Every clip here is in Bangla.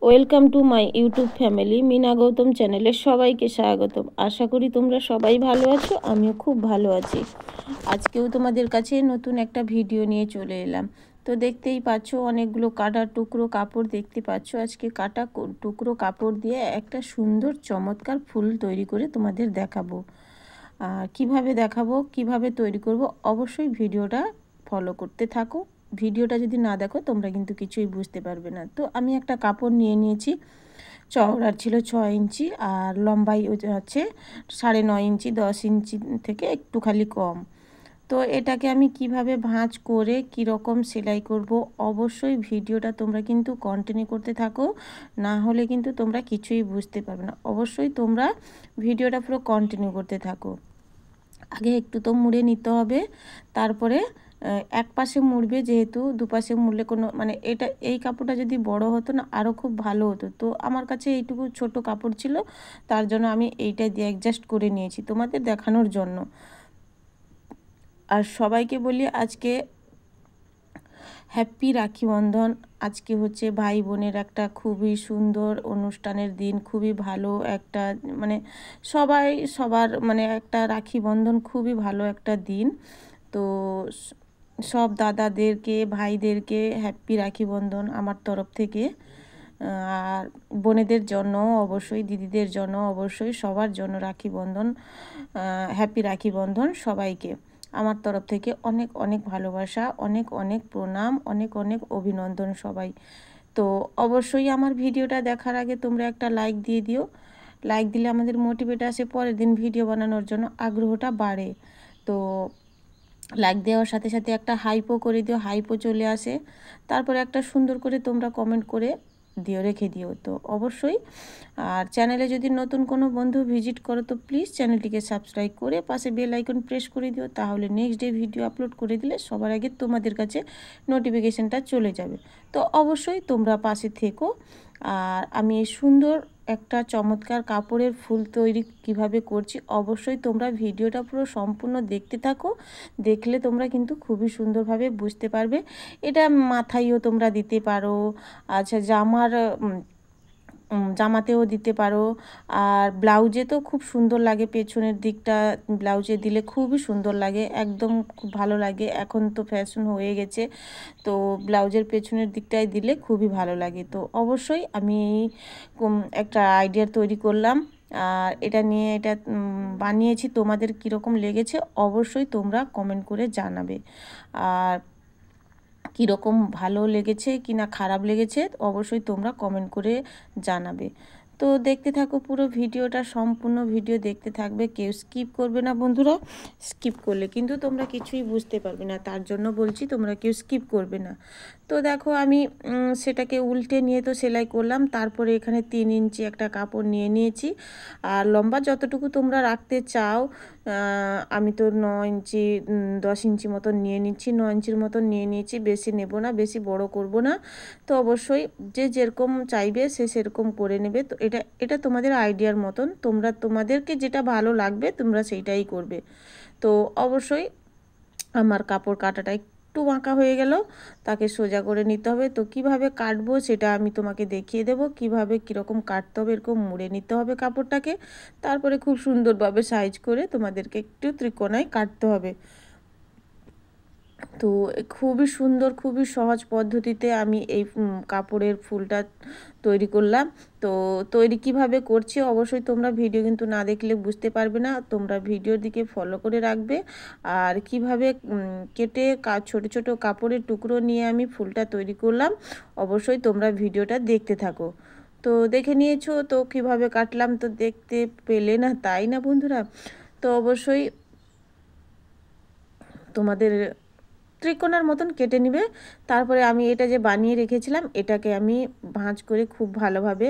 Welcome to my YouTube family Meena Gautam চ্যানেলে সবাইকে স্বাগতম। আশা করি তোমরা সবাই ভালো আছো, আমিও খুব ভালো আছি। আজকেও তোমাদের কাছে নতুন একটা ভিডিও নিয়ে চলে এলাম। তো দেখতেই পাচ্ছ অনেকগুলো কাটা টুকরো কাপড় দেখতে পাচ্ছ। আজকে কাটা টুকরো কাপড় দিয়ে একটা সুন্দর চমৎকার ফুল তৈরি করে তোমাদের দেখাবো। কিভাবে দেখাবো, কিভাবে তৈরি করব, অবশ্যই ভিডিওটা ফলো করতে থাকো। ভিডিওটা যদি না দেখো তোমরা কিন্তু কিছুই বুঝতে পারবে না। তো আমি একটা কাপড় নিয়ে নিয়েছি, চওড়ার ছিল 6 ইঞ্চি আর লম্বাই হচ্ছে 9.5 ইঞ্চি, 10 ইঞ্চি থেকে একটু খালি কম। তো এটাকে আমি কিভাবে ভাঁজ করে কীরকম সেলাই করব, অবশ্যই ভিডিওটা তোমরা কিন্তু কন্টিনিউ করতে থাকো, না হলে কিন্তু তোমরা কিছুই বুঝতে পারবে না। অবশ্যই তোমরা ভিডিওটা পুরো কন্টিনিউ করতে থাকো। আগে একটু তো মুড়ে নিতে হবে, তারপরে এক পাশে মুড়বে, যেহেতু দুপাশে মুড়লে কোনো এই কাপড়টা যদি বড় হতো না আরও খুব ভালো হতো। তো আমার কাছে এইটুকু ছোট কাপড় ছিল, তার জন্য আমি এইটা দিয়ে অ্যাডজাস্ট করে নিয়েছি তোমাদের দেখানোর জন্য। আর সবাইকে বলি আজকে হ্যাপি রাখি বন্ধন। আজকে হচ্ছে ভাই বোনের একটা খুবই সুন্দর অনুষ্ঠানের দিন, খুবই ভালো একটা সবাই সবার একটা রাখি বন্ধন, খুবই ভালো একটা দিন। তো সব দাদাদেরকে ভাইদেরকে হ্যাপি রাখি বন্ধন আমার তরফ থেকে। আর বোনেদের জন্য অবশ্যই, দিদিদের জন্য অবশ্যই, সবার জন্য রাখি বন্ধন, হ্যাপি রাখি বন্ধন সবাইকে আমার তরফ থেকে অনেক অনেক ভালোবাসা, অনেক অনেক প্রণাম, অনেক অনেক অভিনন্দন সবাই। তো অবশ্যই আমার ভিডিওটা দেখার আগে তোমরা একটা লাইক দিয়ে দিও। লাইক দিলে আমাদের মোটিভেট আসে পরের দিন ভিডিও বানানোর জন্য, আগ্রহটা বাড়ে। তো লাইক দেওয়ার সাথে সাথে একটা হাইপও করে দিও, হাইপও চলে আসে। তারপরে একটা সুন্দর করে তোমরা কমেন্ট করে দিও, রেখে দিও। তো অবশ্যই আর চ্যানেলে যদি নতুন কোনো বন্ধু ভিজিট করো তো প্লিজ চ্যানেলটিকে সাবস্ক্রাইব করে পাশে বেল আইকন প্রেস করে দিও, তাহলে নেক্সট ডে ভিডিও আপলোড করে দিলে সবার আগে তোমাদের কাছে নোটিফিকেশানটা চলে যাবে। তো অবশ্যই তোমরা পাশে থেকো। আর আমি এই সুন্দর একটা চমৎকার কাপড়ের ফুল তৈরি কিভাবে করছি, অবশ্যই তোমরা ভিডিওটা পুরো সম্পূর্ণ দেখতে থাকো। দেখলে তোমরা কিন্তু খুবই সুন্দরভাবে বুঝতে পারবে। এটা মাথায়ও তোমরা দিতে পারো, আচ্ছা জামাতেও দিতে পারো, আর ব্লাউজে তো খুব সুন্দর লাগে। পেছনের দিকটা ব্লাউজে দিলে খুবই সুন্দর লাগে, একদম খুব ভালো লাগে। এখন তো ফ্যাশন হয়ে গেছে, তো ব্লাউজের পেছনের দিকটায় দিলে খুবই ভালো লাগে। তো অবশ্যই আমি একটা আইডিয়া তৈরি করলাম, আর এটা নিয়ে বানিয়েছি। তোমাদের কীরকম লেগেছে অবশ্যই তোমরা কমেন্ট করে জানাবে, আর কীরকম ভালো লেগেছে কি না খারাপ লেগেছে অবশ্যই তোমরা কমেন্ট করে জানাবে। তো দেখতে থাকো পুরো ভিডিওটা, সম্পূর্ণ ভিডিও দেখতে থাকবে, কেউ স্কিপ করবে না বন্ধুরা। স্কিপ করলে কিন্তু তোমরা কিছুই বুঝতে পারবে না, তার জন্য বলছি তোমরা কেউ স্কিপ করবে না। তো দেখো আমি সেটাকে উল্টে নিয়ে তো সেলাই করলাম। তারপরে এখানে 3 ইঞ্চি একটা কাপড় নিয়ে নিয়েছি, আর লম্বা যতটুকু তোমরা রাখতে চাও। আমি তো 9 ইঞ্চি 10 ইঞ্চি মতন নিয়ে নিচ্ছি, 9 ইঞ্চির মতন নিয়ে নিয়েছি, বেশি নেব না, বেশি বড় করব না। তো অবশ্যই যে যেরকম চাইবে সে সেরকম করে নেবে। তো এটা তোমাদের আইডিয়ার মতন, তোমাদেরকে যেটা ভালো লাগবে তোমরা সেইটাই করবে। তো অবশ্যই আমার কাপড় কাটাটা একটু বাঁকা হয়ে গেল, তাকে সোজা করে নিতে হবে। তো কিভাবে কাটবো সেটা আমি তোমাকে দেখিয়ে দেবো, কিভাবে কীরকম কাটতে হবে। এরকম মুড়ে নিতে হবে কাপড়টাকে, তারপরে খুব সুন্দরভাবে সাইজ করে তোমাদেরকে একটু ত্রিকোণায় কাটতে হবে। তো খুবই সুন্দর, খুবই সহজ পদ্ধতিতে আমি এই কাপড়ের ফুলটা তৈরি করলাম। তো তৈরি কিভাবে করছি অবশ্যই তোমরা ভিডিও কিন্তু না দেখলে বুঝতে পারবে না, তোমরা ভিডিওর দিকে ফলো করে রাখবে। আর কিভাবে কেটে ছোট ছোট কাপড়ের টুকরো নিয়ে আমি ফুলটা তৈরি করলাম অবশ্যই তোমরা ভিডিওটা দেখতে থাকো। তো দেখে নিয়েছো তো কিভাবে কাটলাম, তো দেখতে পেলে না তাই না বন্ধুরা? তো অবশ্যই তোমাদের ত্রিকোণার মতন কেটে নিবে। তারপরে আমি এটা যে বানিয়ে রেখেছিলাম এটাকে আমি ভাঁজ করে খুব ভালোভাবে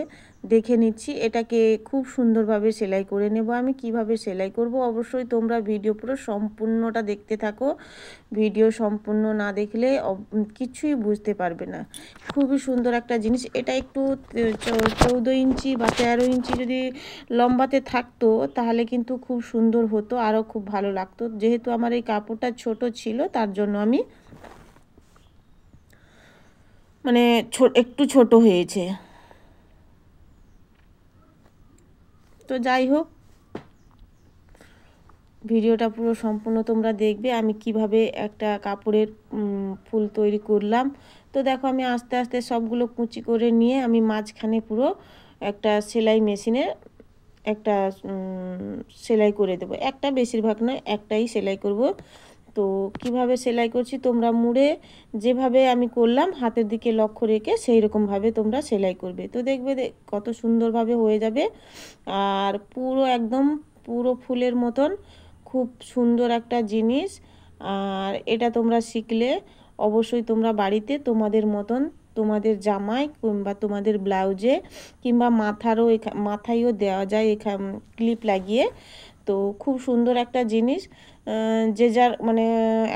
দেখে নিচ্ছি। এটাকে খুব সুন্দরভাবে সেলাই করে নেব। আমি কিভাবে সেলাই করব অবশ্যই তোমরা ভিডিও পুরো সম্পূর্ণটা দেখতে থাকো। ভিডিও সম্পূর্ণ না দেখলে কিছুই বুঝতে পারবে না। খুবই সুন্দর একটা জিনিস। এটা একটু 14 ইঞ্চি বা 13 ইঞ্চি যদি লম্বাতে থাকতো তাহলে কিন্তু খুব সুন্দর হতো, আরও খুব ভালো লাগতো। যেহেতু আমার এই কাপড়টা ছোট ছিল তার জন্য আমি একটু ছোট হয়েছে। তো যাই হোক, ভিডিওটা পুরো সম্পূর্ণ তোমরা দেখবে আমি কিভাবে একটা কাপড়ের ফুল তৈরি করলাম। তো দেখো আমি আস্তে আস্তে সবগুলো কুচি করে নিয়ে আমি মাঝখানে পুরো একটা সেলাই মেশিনে একটা সেলাই করে দেবো। একটা, বেশিরভাগ নয়, একটাই সেলাই করব। তো কিভাবে সেলাই করছি তোমরা মুড়ে যেভাবে আমি করলাম হাতের দিকে লক্ষ্য রেখে সেই রকমভাবে তোমরা সেলাই করবে। তো দেখবে কত সুন্দরভাবে হয়ে যাবে, আর পুরো একদম পুরো ফুলের মতন খুব সুন্দর একটা জিনিস। আর এটা তোমরা শিখলে অবশ্যই তোমরা বাড়িতে তোমাদের মতন তোমাদের জামায় কিংবা তোমাদের ব্লাউজে কিংবা মাথায়ও দেওয়া যায় ক্লিপ লাগিয়ে। তো খুব সুন্দর একটা জিনিস। যে যার মানে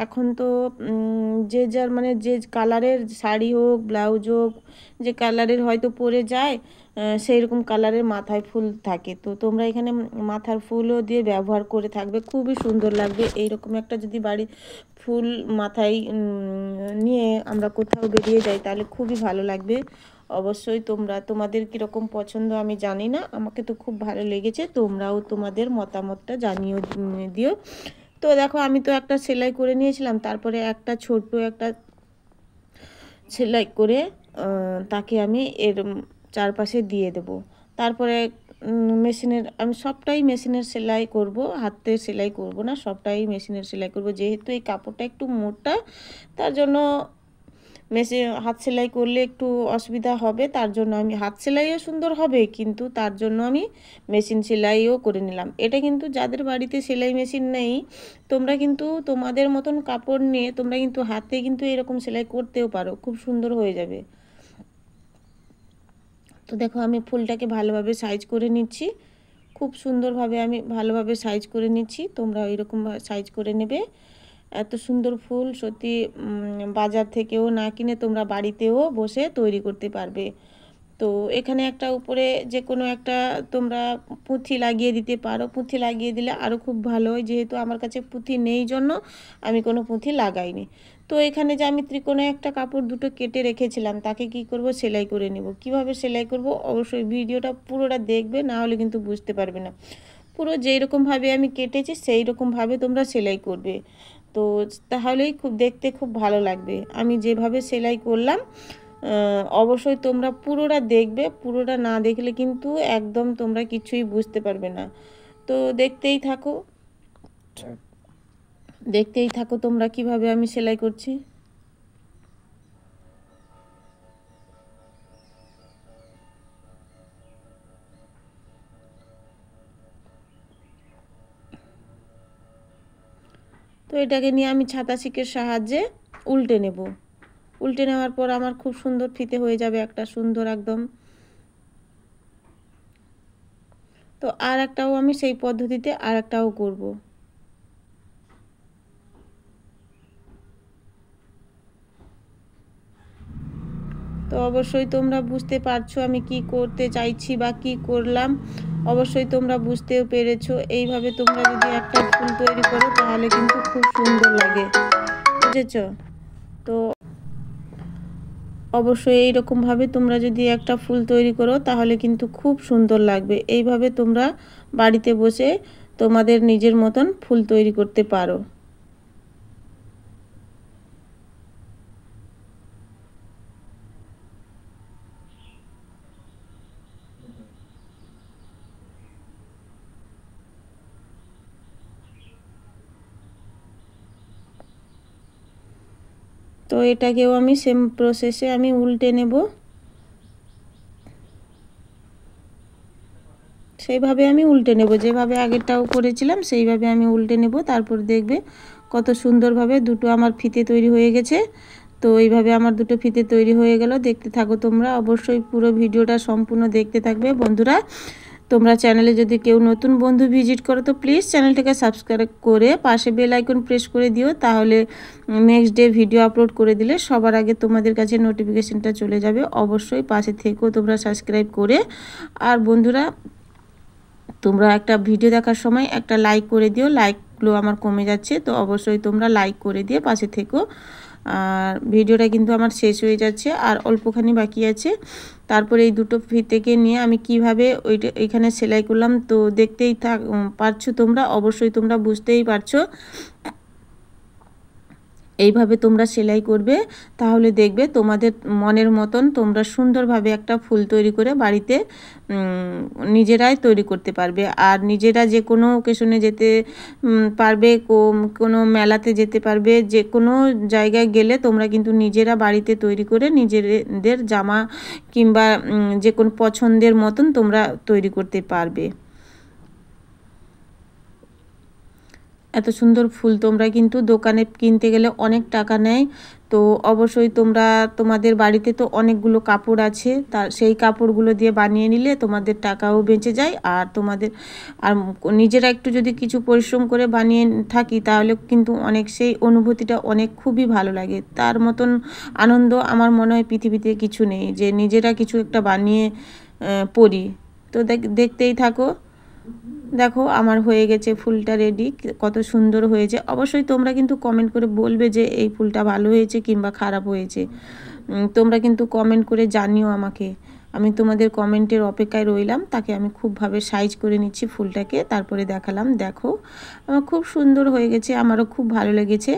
এখন তো যে যার মানে যে কালারের শাড়ি হোক ব্লাউজ হোক যে কালারের হয়তো পরে যায় সেই রকম কালারের মাথায় ফুল থাকে। তো তোমরা এখানে মাথার ফুলও দিয়ে ব্যবহার করে থাকবে, খুবই সুন্দর লাগবে। এইরকম একটা যদি বাড়ি ফুল মাথায় নিয়ে আমরা কোথাও বেরিয়ে যাই তাহলে খুবই ভালো লাগবে। অবশ্যই তোমাদের কীরকম পছন্দ আমি জানি না, আমাকে তো খুব ভালো লেগেছে। তোমরাও তোমাদের মতামতটা জানিয়ে দিও। তো দেখো আমি তো একটা সেলাই করে নিয়েছিলাম, তারপরে একটা ছোট্ট একটা সেলাই করে তাকে আমি এর চারপাশে দিয়ে দেব। তারপরে মেশিনের আমি সবটাই মেশিনের সেলাই করব, হাতের সেলাই করব না, সবটাই মেশিনের সেলাই করব। যেহেতু এই কাপড়টা একটু মোটা, তার জন্য হাত সেলাই করলে একটু অসুবিধা হবে, তার জন্য আমি হাত সেলাইও সুন্দর হবে, কিন্তু তার জন্য আমি মেশিন সেলাইও করে নিলাম। এটা কিন্তু যাদের বাড়িতে সেলাই মেশিন নেই, তোমরা কিন্তু তোমাদের মতন কাপড় নিয়ে তোমরা কিন্তু হাতে কিন্তু এরকম সেলাই করতেও পারো, খুব সুন্দর হয়ে যাবে। তো দেখো আমি ফুলটাকে ভালোভাবে সাইজ করে নিচ্ছি, খুব সুন্দরভাবে আমি ভালোভাবে সাইজ করে নিচ্ছি। তোমরা এরকম সাইজ করে নেবে। এত সুন্দর ফুল সত্যি বাজার থেকেও না কিনে তোমরা বাড়িতেও বসে তৈরি করতে পারবে। তো এখানে একটা উপরে যে কোনো একটা তোমরা পুঁথি লাগিয়ে দিতে পারো, পুঁথি লাগিয়ে দিলে আরও খুব ভালো হয়। যেহেতু আমার কাছে পুঁথি নেই জন্য আমি কোনো পুঁথি লাগাইনি। তো এখানে যে আমি ত্রিকোণে একটা কাপড় দুটো কেটে রেখেছিলাম তাকে কি করব, সেলাই করে নেব। কিভাবে সেলাই করব অবশ্যই ভিডিওটা পুরোটা দেখবে, না হলে কিন্তু বুঝতে পারবে না। পুরো যেই রকমভাবে আমি কেটেছি সেই রকমভাবে তোমরা সেলাই করবে, তো তাহলেই দেখতে খুব ভালো লাগবে। আমি যেভাবে সেলাই করলাম অবশ্যই তোমরা পুরোটা দেখবে, পুরোটা না দেখলে কিন্তু একদম তোমরা কিছুই বুঝতে পারবে না। তো দেখতেই থাকো তোমরা কিভাবে আমি সেলাই করছি। তো এটাকে নিয়ে আমি ছাতা শিকের সাহায্যে উল্টে নেব। উল্টে নেওয়ার পর আমার খুব সুন্দর ফিতে হয়ে যাবে একটা সুন্দর একদম। তো আর একটাও আমি সেই পদ্ধতিতে আর একটাও করব। তো অবশ্যই তোমরা বুঝতে পারছো আমি কি করতে চাইছি বা কি করলাম, অবশ্যই তোমরা বুঝতেও পেরেছো। এইভাবে তোমরা যদি একটা ফুল তৈরি করো তাহলে কিন্তু খুব সুন্দর লাগে, বুঝেছো? তো অবশ্যই এইরকমভাবে তোমরা যদি একটা ফুল তৈরি করো তাহলে কিন্তু খুব সুন্দর লাগবে। এইভাবে তোমরা বাড়িতে বসে তোমাদের নিজের মতন ফুল তৈরি করতে পারো। তো এটাকেও আমি সেম প্রসেসে আমি উল্টে নেব, সেইভাবে আমি উল্টে নেব, যেভাবে আগেরটাও করেছিলাম সেইভাবে আমি উল্টে নেব। তারপর দেখবে কত সুন্দরভাবে দুটো আমার ফিতে তৈরি হয়ে গেছে। তো এইভাবে আমার দুটো ফিতে তৈরি হয়ে গেল। দেখতে থাকো তোমরা, অবশ্যই পুরো ভিডিওটা সম্পূর্ণ দেখতে থাকবে। বন্ধুরা তোমরা চ্যানেলে যদি কেউ নতুন বন্ধু ভিজিট করো তো প্লিজ চ্যানেলটাকে সাবস্ক্রাইব করে পাশে বেল আইকন প্রেস করে দিও, তাহলে নেক্সট ডে ভিডিও আপলোড করে দিলে সবার আগে তোমাদের কাছে নোটিফিকেশনটা চলে যাবে। অবশ্যই পাশে থেকেও তোমরা সাবস্ক্রাইব করে। আর বন্ধুরা তোমরা একটা ভিডিও দেখার সময় একটা লাইক করে দিও, লাইকগুলো আমার কমে যাচ্ছে, তো অবশ্যই তোমরা লাইক করে দিয়ে পাশে থেকো। আর ভিডিওটা কিন্তু আমার শেষ হয়ে যাচ্ছে, আর অল্পখানি বাকি আছে। তারপরে এই দুটো ফিতেকে নিয়ে আমি কিভাবে ওইটা এখানে সেলাই করলাম, তো দেখতেই পারছো তোমরা, অবশ্যই তোমরা বুঝতেই পারছো। এইভাবে তোমরা সেলাই করবে, তাহলে দেখবে তোমাদের মনের মতন তোমরা সুন্দরভাবে একটা ফুল তৈরি করে বাড়িতে নিজেরাই তৈরি করতে পারবে। আর নিজেরা যে কোনো ওকেশনে যেতে পারবে, কোনো মেলাতে যেতে পারবে, যে কোনো জায়গায় গেলে তোমরা কিন্তু নিজেরা বাড়িতে তৈরি করে নিজেদের জামা কিংবা যে কোনো পছন্দের মতন তোমরা তৈরি করতে পারবে। এত সুন্দর ফুল তোমরা কিন্তু দোকানে কিনতে গেলে অনেক টাকা নেয়। তো অবশ্যই তোমরা তোমাদের বাড়িতে তো অনেকগুলো কাপড় আছে, সেই কাপড়গুলো দিয়ে বানিয়ে নিলে তোমাদের টাকাও বেঁচে যায়। আর আর নিজেরা একটু যদি কিছু পরিশ্রম করে বানিয়ে থাকি, তাহলে কিন্তু অনেক সেই অনুভূতিটা অনেক খুবই ভালো লাগে। তার মতন আনন্দ আমার মনে হয় পৃথিবীতে কিছু নেই, যে নিজেরা কিছু একটা বানিয়ে পরি। তো দেখতেই থাকো। দেখো আমার হয়ে গেছে ফুলটা রেডি, কত সুন্দর হয়েছে। অবশ্যই তোমরা কিন্তু কমেন্ট করে বলবে যে এই ফুলটা ভালো হয়েছে কিংবা খারাপ হয়েছে। তোমরা কিন্তু কমেন্ট করে জানিও আমাকে, আমি তোমাদের কমেন্টের অপেক্ষায় রইলাম। তাকে আমি খুবভাবে সাইজ করে নিচ্ছি ফুলটাকে, তারপরে দেখালাম। দেখো আমার খুব সুন্দর হয়ে গেছে, আমারও খুব ভালো লেগেছে।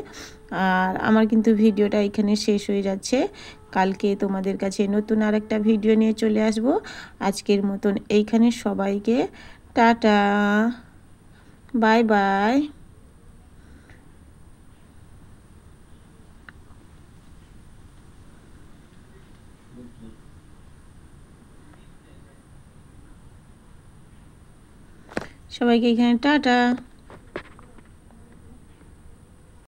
আর আমার কিন্তু ভিডিওটা এখানে শেষ হয়ে যাচ্ছে। কালকে তোমাদের কাছে নতুন আরেকটা ভিডিও নিয়ে চলে আসব। আজকের মতন এইখানে সবাইকে টাটা, বাই বাই। সবাইকে এখানে টাটা।